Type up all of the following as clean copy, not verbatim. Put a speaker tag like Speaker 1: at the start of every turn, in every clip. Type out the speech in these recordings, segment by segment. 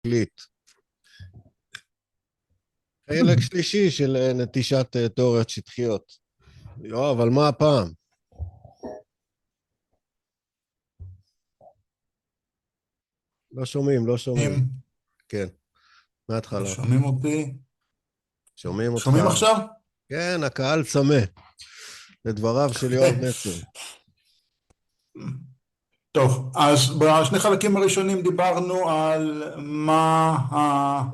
Speaker 1: תקליט. חלק שלישי של נטישת תיאוריות שטחיות. יואב, אבל מה הפעם? לא שומעים, לא שומעים.
Speaker 2: שומעים,
Speaker 1: כן,
Speaker 2: לא
Speaker 1: מההתחלה.
Speaker 2: שומעים אותי.
Speaker 1: שומעים אותך.
Speaker 2: שומעים עכשיו?
Speaker 1: כן, הקהל צמא לדבריו של יואב נצר.
Speaker 2: טוב, אז בשני חלקים הראשונים דיברנו על מה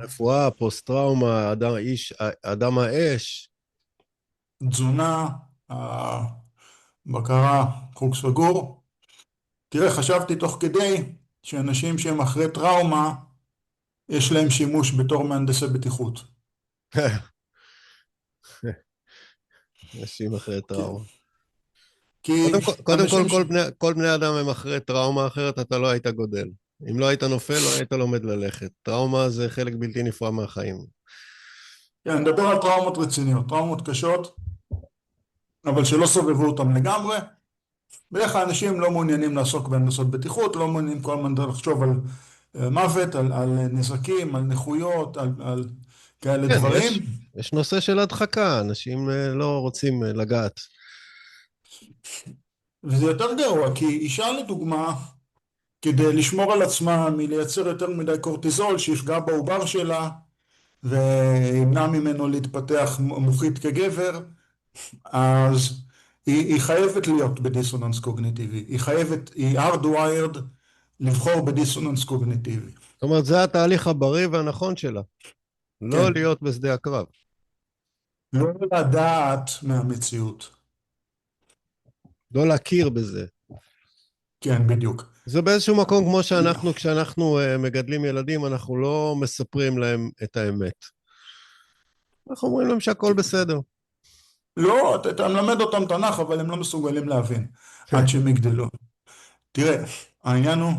Speaker 1: רפואה, פוסט-טראומה, אדם האש.
Speaker 2: התזונה, הבקרה, חוג סגור. תראה, חשבתי תוך כדי שאנשים שהם אחרי טראומה, יש להם שימוש בתור מהנדסי בטיחות.
Speaker 1: אנשים אחרי
Speaker 2: כי,
Speaker 1: טראומה.
Speaker 2: כי
Speaker 1: קודם כל,
Speaker 2: אנשים
Speaker 1: כל בני אדם הם אחרי טראומה, אחרת אתה לא היית גודל. אם לא היית נופל, לא היית לומד ללכת. טראומה זה חלק בלתי נפרד מהחיים.
Speaker 2: כן, אני מדבר על טראומות רציניות, טראומות קשות, אבל שלא סובבו אותם לגמרי. בדרך כלל אנשים לא מעוניינים לעסוק בהנדסות בטיחות, לא מעוניינים כל הזמן לחשוב על מוות, על נזקים, על נכויות, על כאלה
Speaker 1: כן,
Speaker 2: דברים.
Speaker 1: יש נושא של הדחקה, אנשים לא רוצים לגעת.
Speaker 2: וזה יותר גרוע, כי אישה לדוגמה, כדי לשמור על עצמה מלייצר יותר מדי קורטיזול שיפגע בעובר שלה וימנע ממנו להתפתח מוחית כגבר, אז היא חייבת להיות בדיסוננס קוגניטיבי. היא חייבת, היא hardwired לבחור בדיסוננס קוגניטיבי.
Speaker 1: זאת אומרת, זה התהליך הבריא והנכון שלה, לא
Speaker 2: כן,
Speaker 1: להיות בשדה הקרב.
Speaker 2: לא לדעת מהמציאות.
Speaker 1: לא להכיר בזה.
Speaker 2: כן, בדיוק.
Speaker 1: זה באיזשהו מקום כמו שאנחנו, כשאנחנו מגדלים ילדים, אנחנו לא מספרים להם את האמת. אנחנו אומרים להם שהכל בסדר.
Speaker 2: לא, אתה מלמד אותם תנ"ך, אבל הם לא מסוגלים להבין עד שהם יגדלו. תראה, העניין הוא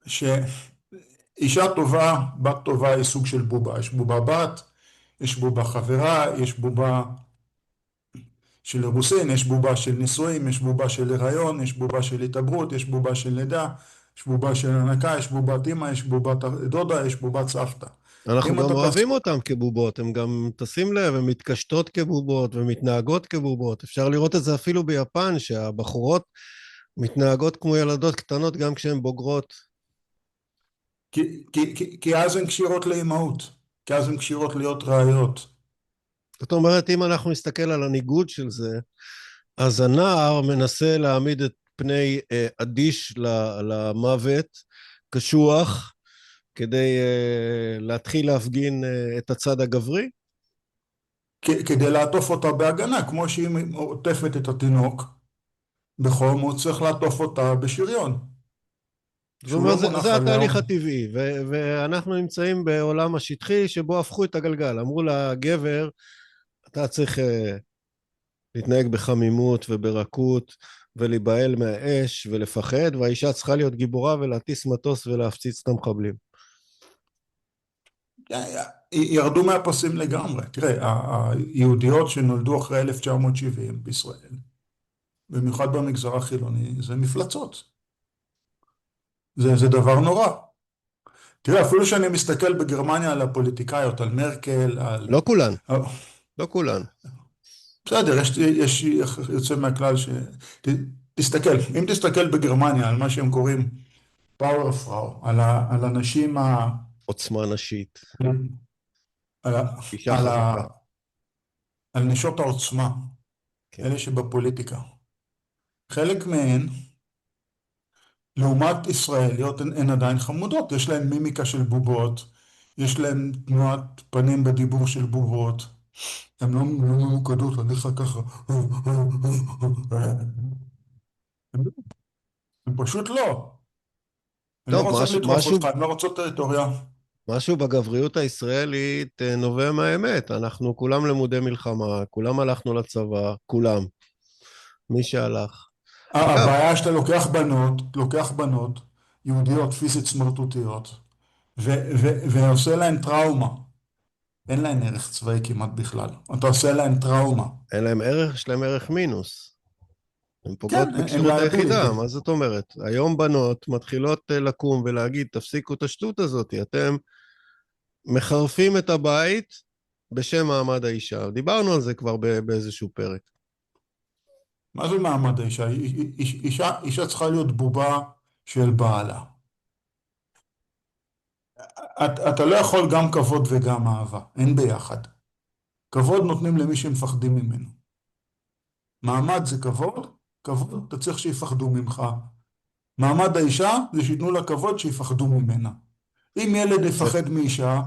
Speaker 2: שאישה טובה, בת טובה היא סוג של בובה. יש בובה בת, יש בובה חברה, יש בובה של אירוסין, יש בובה של נישואים, יש בובה של הריון, יש בובה של התעברות, יש בובה של לידה, יש בובה של הנקה, יש בובת אמא, יש בובת דודה, יש בובת סבתא.
Speaker 1: אנחנו
Speaker 2: אם
Speaker 1: גם
Speaker 2: אתה
Speaker 1: אוהבים אותם כבובות, הם גם, תשים לב, הן מתקשטות כבובות ומתנהגות כבובות. אפשר לראות את זה אפילו ביפן, שהבחורות מתנהגות כמו ילדות קטנות גם כשהן בוגרות.
Speaker 2: כי אז הן כשירות לאימהות, כי אז הן כשירות להיות ראיות.
Speaker 1: זאת אומרת, אם אנחנו נסתכל על הניגוד של זה, אז הנער מנסה להעמיד את פני אדיש למוות, קשוח, כדי להתחיל להפגין את הצד הגברי.
Speaker 2: כדי לעטוף אותה בהגנה, כמו שהיא עוטפת את התינוק בחום, הוא צריך לעטוף אותה בשריון,
Speaker 1: זאת
Speaker 2: שהוא
Speaker 1: אומרת,
Speaker 2: לא
Speaker 1: זה
Speaker 2: מונח עליה.
Speaker 1: התהליך הטבעי, ואנחנו נמצאים בעולם השטחי שבו הפכו את הגלגל. אמרו לגבר, אתה צריך להתנהג בחמימות וברכות, ולהיבהל מהאש ולפחד, והאישה צריכה להיות גיבורה ולהטיס מטוס ולהפציץ את המחבלים.
Speaker 2: ירדו מהפסים לגמרי. תראה, היהודיות שנולדו אחרי 1970 בישראל, במיוחד במגזר החילוני, זה מפלצות. זה דבר נורא. תראה, אפילו שאני מסתכל בגרמניה על הפוליטיקאיות, על מרקל, על...
Speaker 1: לא כולן, לא כולן.
Speaker 2: בסדר, יש יוצא מהכלל תסתכל, אם תסתכל בגרמניה על מה שהם קוראים פאוורפראו, על הנשים
Speaker 1: עוצמה נשית,
Speaker 2: על,
Speaker 1: אישה
Speaker 2: על,
Speaker 1: חזקה.
Speaker 2: על נשות העוצמה,
Speaker 1: כן.
Speaker 2: אלה שבפוליטיקה. חלק מהן, לעומת ישראליות, הן עדיין חמודות, יש להן מימיקה של בובות, יש להן תנועת פנים בדיבור של בובות, הן לא ממוקדות, אני לך ככה. הן פשוט לא. הן לא
Speaker 1: טוב,
Speaker 2: רוצות לדחוף
Speaker 1: משהו,
Speaker 2: אותך, הן לא רוצות טריטוריה.
Speaker 1: משהו בגבריות הישראלית נובע מהאמת. אנחנו כולם למודי מלחמה, כולם הלכנו לצבא, כולם. מי שהלך. אגב,
Speaker 2: הבעיה שאתה לוקח בנות יהודיות פיזית סמרטוטיות, ועושה להן טראומה. אין להן ערך צבאי כמעט בכלל. אתה עושה להן טראומה.
Speaker 1: אין להם ערך, יש להם ערך מינוס. הן פוגעות
Speaker 2: כן, אין
Speaker 1: בכשירות היחידה,
Speaker 2: liability.
Speaker 1: מה זאת אומרת? היום בנות מתחילות לקום ולהגיד, תפסיקו את השטות הזאת, אתם מחרפים את הבית בשם מעמד האישה. דיברנו על זה כבר באיזשהו פרק.
Speaker 2: מה זה מעמד האישה? אישה צריכה להיות בובה של בעלה. אתה לא יכול גם כבוד וגם אהבה, אין ביחד. כבוד נותנים למי שמפחדים ממנו. מעמד זה כבוד, כבוד אתה צריך שיפחדו ממך. מעמד האישה זה שייתנו לה כבוד שיפחדו ממנה. אם ילד
Speaker 1: זה,
Speaker 2: יפחד מאישה,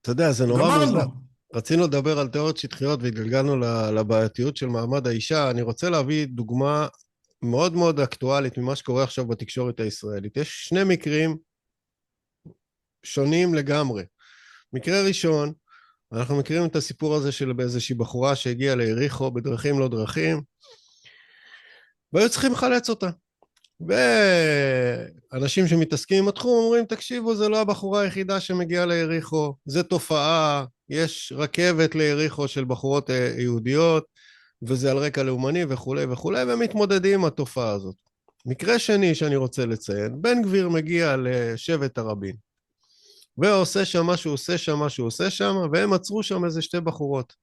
Speaker 1: אתה יודע, זה נורא מוזר.
Speaker 2: גמרנו.
Speaker 1: רצינו לדבר על תיאוריות שטחיות והתגלגלנו לבעייתיות של מעמד האישה. אני רוצה להביא דוגמה מאוד מאוד אקטואלית ממה שקורה עכשיו בתקשורת הישראלית. יש שני מקרים שונים לגמרי. מקרה ראשון, אנחנו מכירים את הסיפור הזה של באיזושהי בחורה שהגיעה ליריחו בדרכים לא דרכים, והיו צריכים לחלץ אותה. ואנשים שמתעסקים עם התחום אומרים, תקשיבו, זה לא הבחורה היחידה שמגיעה ליריחו, זה תופעה, יש רכבת ליריחו של בחורות יהודיות, וזה על רקע לאומני וכולי וכולי, והם מתמודדים עם התופעה הזאת. מקרה שני שאני רוצה לציין, בן גביר מגיע לשבט הרבים, ועושה שם מה שהוא עושה שם, מה שהוא עושה שם, והם עצרו שם איזה שתי בחורות.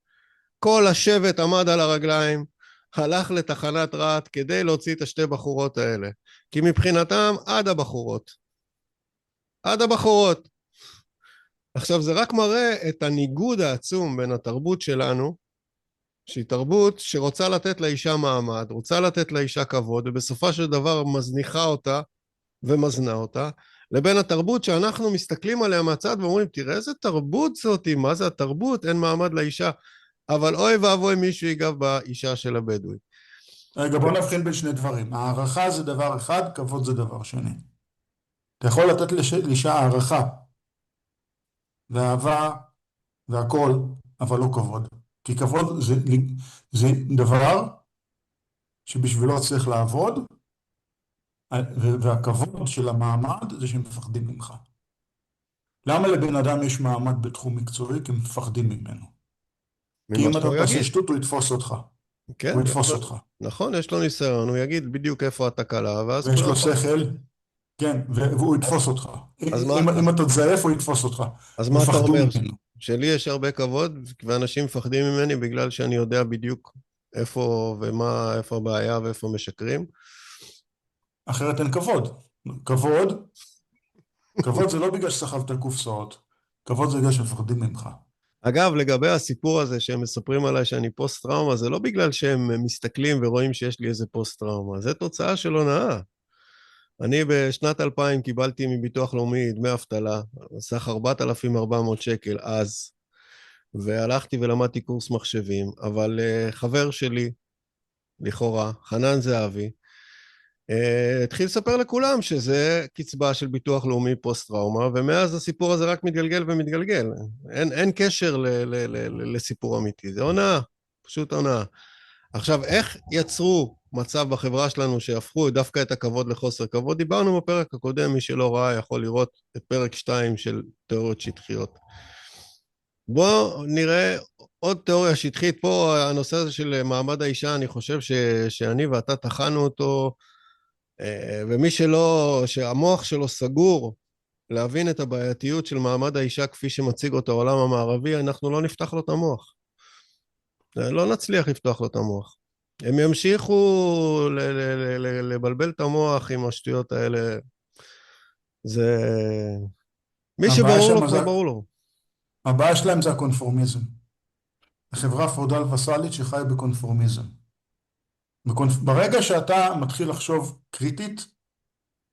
Speaker 1: כל השבט עמד על הרגליים, הלך לתחנת רעת כדי להוציא את השתי בחורות האלה. כי מבחינתם עד הבחורות. עד הבחורות. עכשיו זה רק מראה את הניגוד העצום בין התרבות שלנו, שהיא תרבות שרוצה לתת לאישה מעמד, רוצה לתת לאישה כבוד, ובסופה של דבר מזניחה אותה ומזנה אותה, לבין התרבות שאנחנו מסתכלים עליה מהצד ואומרים, תראה איזה תרבות זאת, מה זה התרבות? אין מעמד לאישה. אבל אוי ואבוי מישהו ייגע באישה של הבדואי.
Speaker 2: רגע, בוא נבחין בין שני דברים. הערכה זה דבר אחד, כבוד זה דבר שני. אתה יכול לתת לאישה הערכה ואהבה והכל, אבל לא כבוד. כי כבוד זה דבר שבשבילו צריך לעבוד, והכבוד של המעמד זה שהם מפחדים ממך. למה לבן אדם יש מעמד בתחום מקצועי? כי הם מפחדים ממנו. כי
Speaker 1: ממה
Speaker 2: אם אתה
Speaker 1: שהוא
Speaker 2: תעשה
Speaker 1: יגיד.
Speaker 2: שטות, הוא יתפוס אותך.
Speaker 1: כן,
Speaker 2: הוא
Speaker 1: יש
Speaker 2: יתפוס
Speaker 1: לו,
Speaker 2: אותך.
Speaker 1: נכון, יש לו ניסיון, הוא יגיד בדיוק איפה התקלה, ואז
Speaker 2: ויש
Speaker 1: כולם
Speaker 2: לו
Speaker 1: פחות.
Speaker 2: שכל, כן, והוא
Speaker 1: אז,
Speaker 2: יתפוס אותך.
Speaker 1: אז מה,
Speaker 2: אם אתה תזייף, הוא יתפוס אותך.
Speaker 1: אז
Speaker 2: הם
Speaker 1: מה אתה
Speaker 2: יפחדו
Speaker 1: אומר?
Speaker 2: ממנו.
Speaker 1: שלי יש הרבה כבוד, ואנשים מפחדים ממני בגלל שאני יודע בדיוק איפה ומה, איפה הבעיה ואיפה משקרים.
Speaker 2: אחרת אין כבוד. כבוד, כבוד זה לא בגלל שסחבת קופסאות. כבוד זה בגלל שמפחדים ממך.
Speaker 1: אגב, לגבי הסיפור הזה שהם מספרים עליי שאני פוסט-טראומה, זה לא בגלל שהם מסתכלים ורואים שיש לי איזה פוסט-טראומה, זה תוצאה של הונאה. אני בשנת 2000 קיבלתי מביטוח לאומי דמי אבטלה, סך 4,400 שקל אז, והלכתי ולמדתי קורס מחשבים, אבל חבר שלי, לכאורה, חנן זהבי, התחיל לספר לכולם שזה קצבה של ביטוח לאומי פוסט-טראומה, ומאז הסיפור הזה רק מתגלגל ומתגלגל. אין קשר לסיפור אמיתי, זה הונאה, פשוט הונאה. עכשיו, איך יצרו מצב בחברה שלנו שהפכו דווקא את הכבוד לחוסר כבוד? דיברנו בפרק הקודם, מי שלא ראה יכול לראות את פרק 2 של תיאוריות שטחיות. בואו נראה עוד תיאוריה שטחית. פה הנושא הזה של מעמד האישה, אני חושב שאני ואתה טחנו אותו, ומי שלא, שהמוח שלו סגור להבין את הבעייתיות של מעמד האישה כפי שמציג אותו העולם המערבי, אנחנו לא נפתח לו את המוח. לא נצליח לפתוח לו את המוח. הם ימשיכו לבלבל את המוח עם השטויות האלה. זה... מי
Speaker 2: הבעיה
Speaker 1: שברור לו
Speaker 2: שם
Speaker 1: כבר ברור לו.
Speaker 2: הבעיה שלהם זה הקונפורמיזם. חברה פאודל וסאלית שחי בקונפורמיזם. ברגע שאתה מתחיל לחשוב קריטית,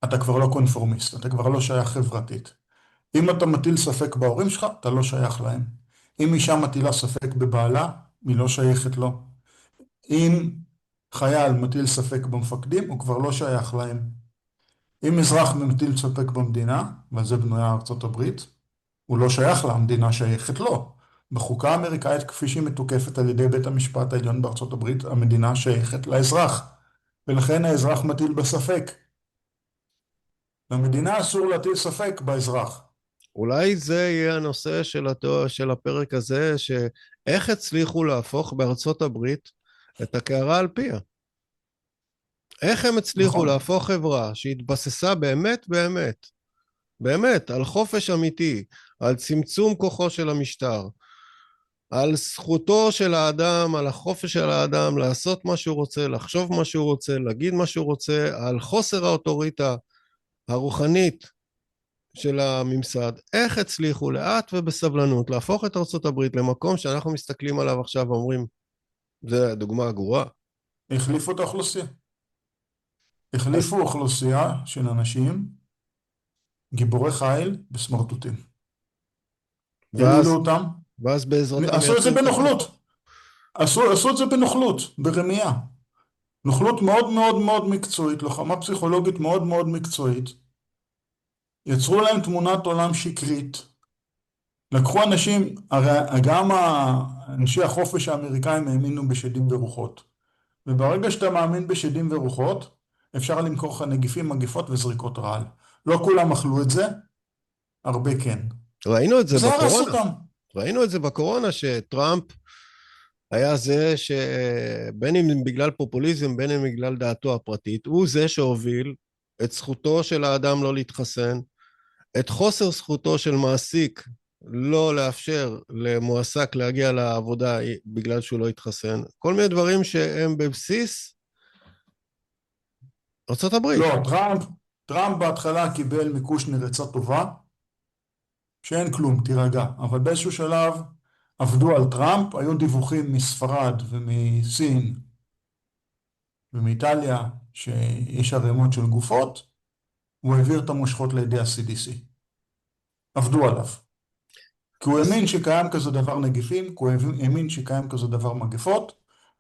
Speaker 2: אתה כבר לא קונפורמיסט, אתה כבר לא שייך חברתית. אם אתה מטיל ספק בהורים שלך, אתה לא שייך להם. אם אישה מטילה ספק בבעלה, היא לא שייכת לו. אם חייל מטיל ספק במפקדים, הוא כבר לא שייך להם. אם אזרח מטיל ספק במדינה, ועל זה בנויה ארצות הברית, הוא לא שייך לה, המדינה שייכת לו. בחוקה האמריקאית, כפי שהיא מתוקפת על ידי בית המשפט העליון בארצות הברית, המדינה שייכת לאזרח. ולכן האזרח מטיל בספק. למדינה אסור להטיל ספק באזרח.
Speaker 1: אולי זה יהיה הנושא של הפרק הזה, שאיך הצליחו להפוך בארצות הברית את הקערה על פיה. איך הם הצליחו
Speaker 2: נכון.
Speaker 1: להפוך חברה שהתבססה באמת באמת באמת על חופש אמיתי, על צמצום כוחו של המשטר, על זכותו של האדם, על החופש של האדם לעשות מה שהוא רוצה, לחשוב מה שהוא רוצה, להגיד מה שהוא רוצה, על חוסר האוטוריטה הרוחנית של הממסד, איך הצליחו לאט ובסבלנות להפוך את ארצות הברית למקום שאנחנו מסתכלים עליו עכשיו ואומרים, זה דוגמה גרועה.
Speaker 2: החליפו את האוכלוסייה. החליפו אוכלוסייה של אנשים, גיבורי חיל בסמרטוטים. העלילו
Speaker 1: ואז,
Speaker 2: אותם,
Speaker 1: ואז בעזרתם
Speaker 2: עשו את זה
Speaker 1: מייצרים את החוקות.
Speaker 2: בנוכלות. עשו את זה בנוכלות, ברמייה. נוכלות מאוד מאוד מאוד מקצועית, לוחמה פסיכולוגית מאוד מאוד מקצועית. יצרו להם תמונת עולם שקרית. לקחו אנשים, הרי גם אנשי החופש האמריקאים האמינו בשדים ורוחות. וברגע שאתה מאמין בשדים ורוחות, אפשר למכור לך נגיפים, מגפות וזריקות רעל. לא כולם אכלו את זה, הרבה כן.
Speaker 1: ראינו את זה
Speaker 2: וזה הרס
Speaker 1: בקורונה.
Speaker 2: אותם.
Speaker 1: ראינו את זה בקורונה שטראמפ היה זה שבין אם בגלל פופוליזם, בין אם בגלל דעתו הפרטית, הוא זה שהוביל את זכותו של האדם לא להתחסן, את חוסר זכותו של מעסיק לא לאפשר למועסק להגיע לעבודה בגלל שהוא לא התחסן. כל מיני דברים שהם בבסיס ארצות הברית.
Speaker 2: לא, טראמפ בהתחלה קיבל מקושנר עצה טובה, שאין כלום, תירגע. אבל באיזשהו שלב עבדו על טראמפ, היו דיווחים מספרד ומסין ומאיטליה שיש ערימות של גופות, הוא העביר את המושכות לידי ה-CDC. עבדו עליו. כי הוא
Speaker 1: אז
Speaker 2: האמין שקיים כזה דבר נגיפים, כי הוא האמין שקיים כזה דבר מגפות,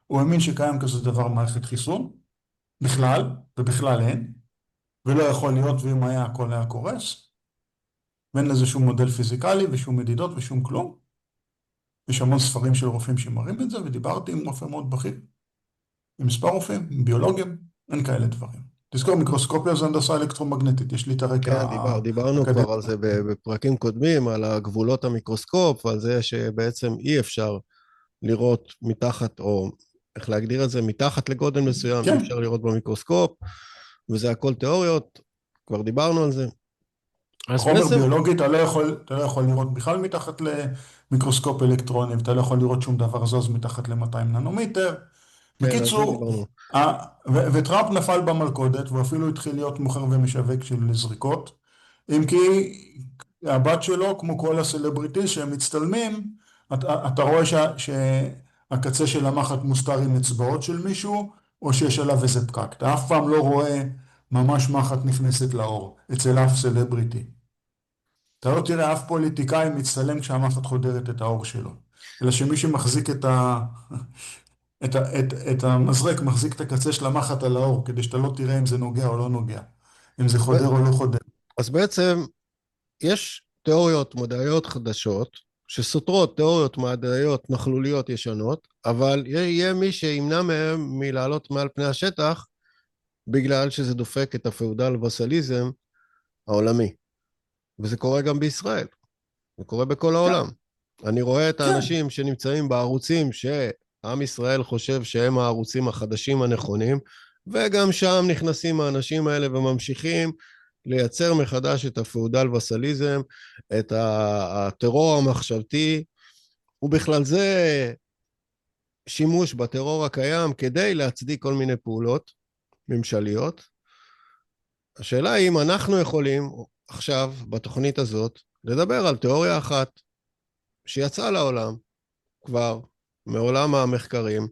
Speaker 2: הוא האמין שקיים כזה דבר מערכת חיסון, בכלל, ובכלל אין, ולא יכול להיות, ואם היה הכל היה קורס, ואין לזה שום מודל פיזיקלי ושום מדידות ושום כלום. יש המון ספרים של רופאים שמראים את זה, ודיברתי עם רופא מאוד בכיר, עם מספר רופאים, עם ביולוגים, אין כאלה דברים. תזכור, מיקרוסקופיה זה הנדסה אלקטרומגנטית, יש לי את הרקע
Speaker 1: כן, דיברנו
Speaker 2: האקדמי.
Speaker 1: כבר על זה בפרקים קודמים, על הגבולות המיקרוסקופ, על זה שבעצם אי אפשר לראות מתחת, או איך להגדיר את זה, מתחת לגודל מסוים, אי
Speaker 2: כן,
Speaker 1: אפשר לראות במיקרוסקופ, וזה הכל תיאוריות, כבר דיברנו על זה. אז
Speaker 2: חומר
Speaker 1: בעצם,
Speaker 2: ביולוגי אתה לא יכול לראות בכלל מתחת למיקרוסקופ אלקטרוני, ואתה לא יכול לראות שום דבר זז מתחת ל-200 ננומטר.
Speaker 1: כן, על זה
Speaker 2: בקיצור,
Speaker 1: דיברנו.
Speaker 2: וטראמפ נפל במלכודת, והוא אפילו התחיל להיות מוכר ומשווק של זריקות, אם כי הבת שלו, כמו כל הסלבריטי שהם מצטלמים, אתה רואה שהקצה של המחט מוסתר עם אצבעות של מישהו, או שיש עליו איזה פקק. אתה אף פעם לא רואה ממש מחט נכנסת לאור, אצל אף סלבריטי. אתה לא תראה אף פוליטיקאי מצטלם כשהמחט חודרת את האור שלו, אלא שמי שמחזיק את המזרק, מחזיק את הקצה של המחט על האור, כדי שאתה לא תראה אם זה נוגע או לא נוגע, אם זה
Speaker 1: אז,
Speaker 2: חודר או לא חודר.
Speaker 1: אז בעצם יש תיאוריות מדעיות חדשות, שסותרות תיאוריות מדעיות נכלוליות ישנות, אבל יהיה מי שימנע מהם מלעלות מעל פני השטח, בגלל שזה דופק את הפאודל וסליזם העולמי. וזה קורה גם בישראל, זה קורה בכל
Speaker 2: כן,
Speaker 1: העולם. אני רואה את
Speaker 2: כן.
Speaker 1: האנשים שנמצאים בערוצים שעם ישראל חושב שהם הערוצים החדשים הנכונים, וגם שם נכנסים האנשים האלה וממשיכים לייצר מחדש את הפאודל וסליזם, את הטרור המחשבתי, ובכלל זה שימוש בטרור הקיים כדי להצדיק כל מיני פעולות ממשליות. השאלה היא אם אנחנו יכולים עכשיו בתוכנית הזאת לדבר על תיאוריה אחת שיצאה לעולם כבר מעולם המחקרים,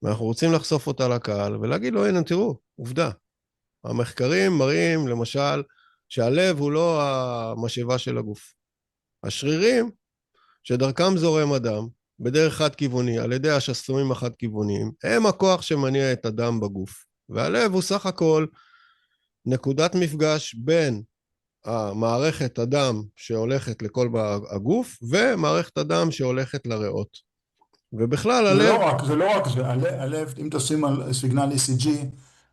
Speaker 1: ואנחנו רוצים לחשוף אותה לקהל ולהגיד לו, הנה תראו, עובדה. המחקרים מראים למשל שהלב הוא לא המשאבה של הגוף. השרירים שדרכם זורם הדם בדרך חד-כיווני על ידי השסתומים החד-כיווניים הם הכוח שמניע את הדם בגוף, והלב הוא סך הכל נקודת מפגש בין המערכת הדם שהולכת לכל הגוף ומערכת הדם שהולכת לריאות. ובכלל הלב,
Speaker 2: זה לא רק זה, הלב, אם תשים על סיגנל ECG,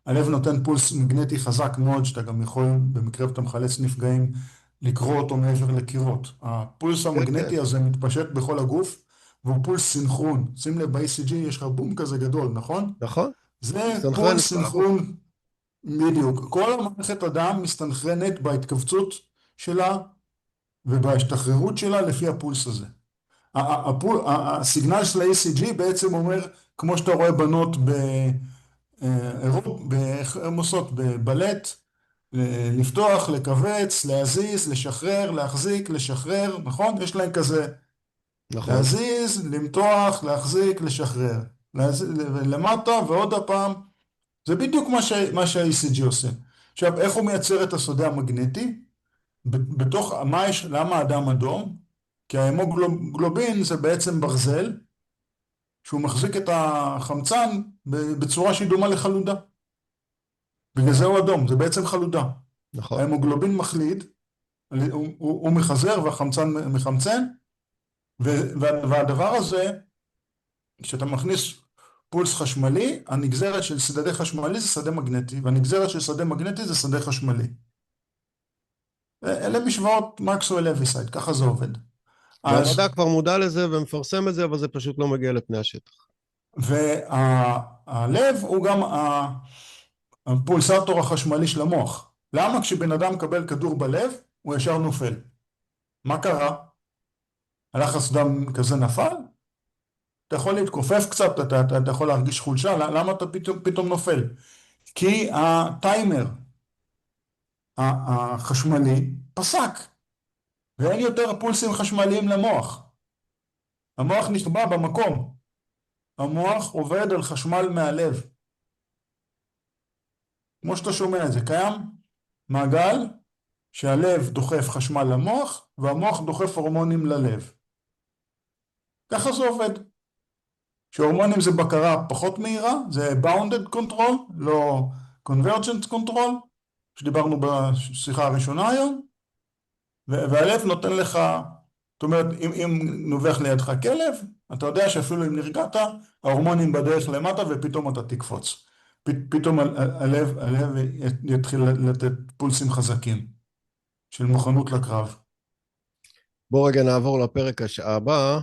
Speaker 2: הלב נותן פולס מגנטי חזק מאוד, שאתה גם יכול, במקרה ואתה מחלץ נפגעים, לקרוא אותו מעבר לקירות. הפולס
Speaker 1: כן, כן,
Speaker 2: המגנטי הזה מתפשט בכל הגוף, והוא פולס סינכרון. שים לב, ב-ECG יש לך בום כזה גדול, נכון?
Speaker 1: נכון,
Speaker 2: זה
Speaker 1: מסתנכרן
Speaker 2: פולס
Speaker 1: את כל הגוף.
Speaker 2: סינכרון בדיוק. כל המערכת הדם מסתנכרנת בהתכווצות שלה ובהשתחררות שלה לפי הפולס הזה. הסיגנל של ה-ECG בעצם אומר, כמו שאתה רואה בנות איך הן עושות? בבלט, לפתוח, לכווץ, להזיז, לשחרר, להחזיק, לשחרר, נכון? יש להם כזה,
Speaker 1: נכון,
Speaker 2: להזיז, למתוח, להחזיק, לשחרר. למטה ועוד הפעם, זה בדיוק מה שה-ECG עושה. עכשיו, איך הוא מייצר את השדה המגנטי? בתוך, למה הדם אדום? כי ההמוגלובין זה בעצם ברזל, שהוא מחזיק את החמצן בצורה שהיא דומה לחלודה. בגלל זה הוא אדום, זה בעצם חלודה.
Speaker 1: נכון.
Speaker 2: ההמוגלובין מחליד, הוא מחזר והחמצן מחמצן, והדבר הזה, כשאתה מכניס פולס חשמלי, הנגזרת של שדה חשמלי זה שדה מגנטי, והנגזרת של שדה מגנטי זה שדה חשמלי. אלה משוואות מקסוול-לויסייד, ככה זה עובד. אז,
Speaker 1: והמדע כבר מודע לזה ומפרסם את זה, אבל זה פשוט לא מגיע לפני השטח.
Speaker 2: והלב הוא גם הפולסטור החשמלי של המוח. למה כשבן אדם מקבל כדור בלב, הוא ישר נופל? מה קרה? הלחץ דם כזה נפל? אתה יכול להתכופף קצת, אתה יכול להרגיש חולשה, למה אתה פתאום נופל? כי הטיימר החשמלי פסק, ואין יותר פולסים חשמליים למוח. המוח נשבע במקום. המוח עובד על חשמל מהלב. כמו שאתה שומע את זה, קיים מעגל שהלב דוחף חשמל למוח, והמוח דוחף הורמונים ללב. ככה זה עובד. שהורמונים זה בקרה פחות מהירה, זה bounded control, לא convergent control, שדיברנו בשיחה הראשונה היום, והלב נותן לך, זאת אומרת, אם נובח לידך כלב, אתה יודע שאפילו אם נרגעת, ההורמונים בדרך למטה ופתאום אתה תקפוץ. פתאום הלב יתחיל לתת פולסים חזקים של מוכנות לקרב.
Speaker 1: בואו רגע נעבור לפרק הבא,